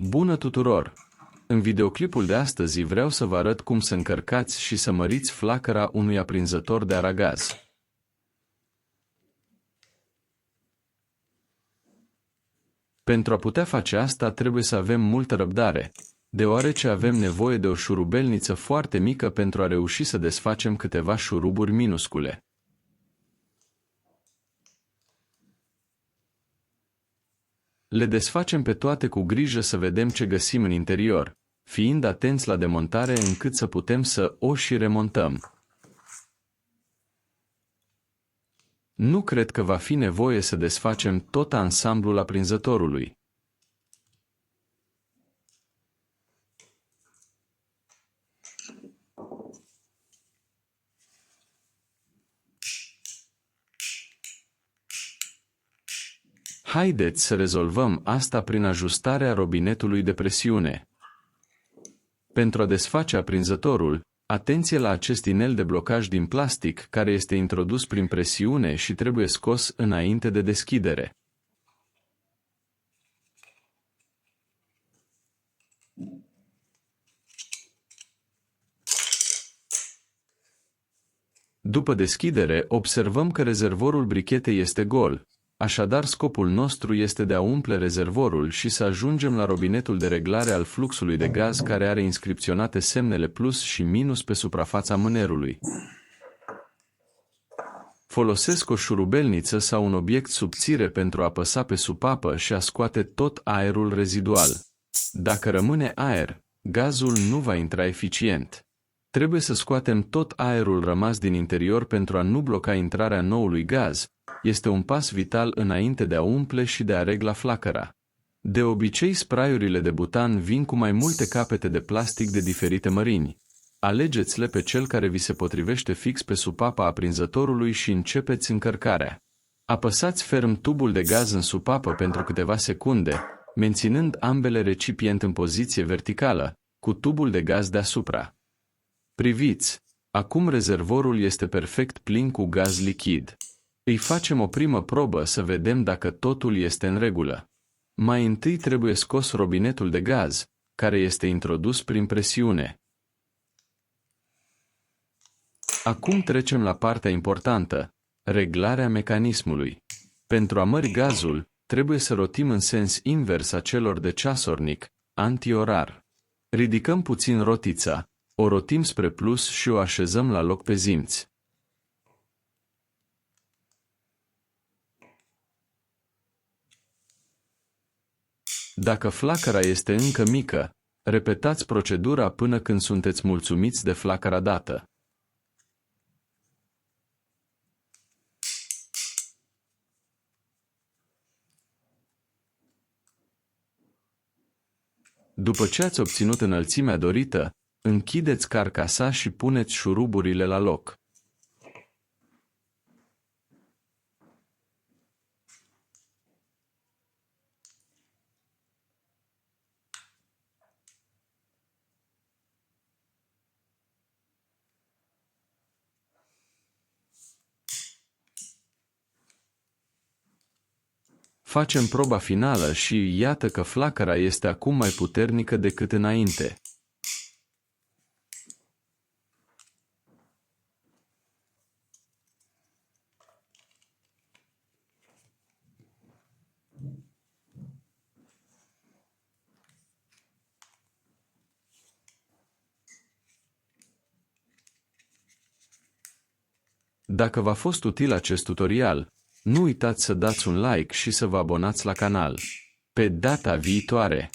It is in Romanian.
Bună tuturor! În videoclipul de astăzi vreau să vă arăt cum să încărcați și să măriți flacăra unui aprinzător de aragaz. Pentru a putea face asta trebuie să avem multă răbdare, deoarece avem nevoie de o șurubelniță foarte mică pentru a reuși să desfacem câteva șuruburi minuscule. Le desfacem pe toate cu grijă să vedem ce găsim în interior, fiind atenți la demontare încât să putem să o și remontăm. Nu cred că va fi nevoie să desfacem tot ansamblul aprinzătorului. Haideți să rezolvăm asta prin ajustarea robinetului de presiune. Pentru a desface aprinzătorul, atenție la acest inel de blocaj din plastic care este introdus prin presiune și trebuie scos înainte de deschidere. După deschidere, observăm că rezervorul brichetei este gol. Așadar, scopul nostru este de a umple rezervorul și să ajungem la robinetul de reglare al fluxului de gaz care are inscripționate semnele plus și minus pe suprafața mânerului. Folosesc o șurubelniță sau un obiect subțire pentru a apăsa pe supapă și a scoate tot aerul rezidual. Dacă rămâne aer, gazul nu va intra eficient. Trebuie să scoatem tot aerul rămas din interior pentru a nu bloca intrarea noului gaz. Este un pas vital înainte de a umple și de a regla flacăra. De obicei, sprayurile de butan vin cu mai multe capete de plastic de diferite mărimi. Alegeți-le pe cel care vi se potrivește fix pe supapa aprinzătorului și începeți încărcarea. Apăsați ferm tubul de gaz în supapă pentru câteva secunde, menținând ambele recipiente în poziție verticală, cu tubul de gaz deasupra. Priviți! Acum rezervorul este perfect plin cu gaz lichid. Îi facem o primă probă să vedem dacă totul este în regulă. Mai întâi trebuie scos robinetul de gaz, care este introdus prin presiune. Acum trecem la partea importantă, reglarea mecanismului. Pentru a mări gazul, trebuie să rotim în sens invers a celor de ceasornic, antiorar. Ridicăm puțin rotița, o rotim spre plus și o așezăm la loc pe zimți. Dacă flacăra este încă mică, repetați procedura până când sunteți mulțumiți de flacăra dată. După ce ați obținut înălțimea dorită, închideți carcasa și puneți șuruburile la loc. Facem proba finală și iată că flacăra este acum mai puternică decât înainte. Dacă v-a fost util acest tutorial, nu uitați să dați un like și să vă abonați la canal. Pe data viitoare!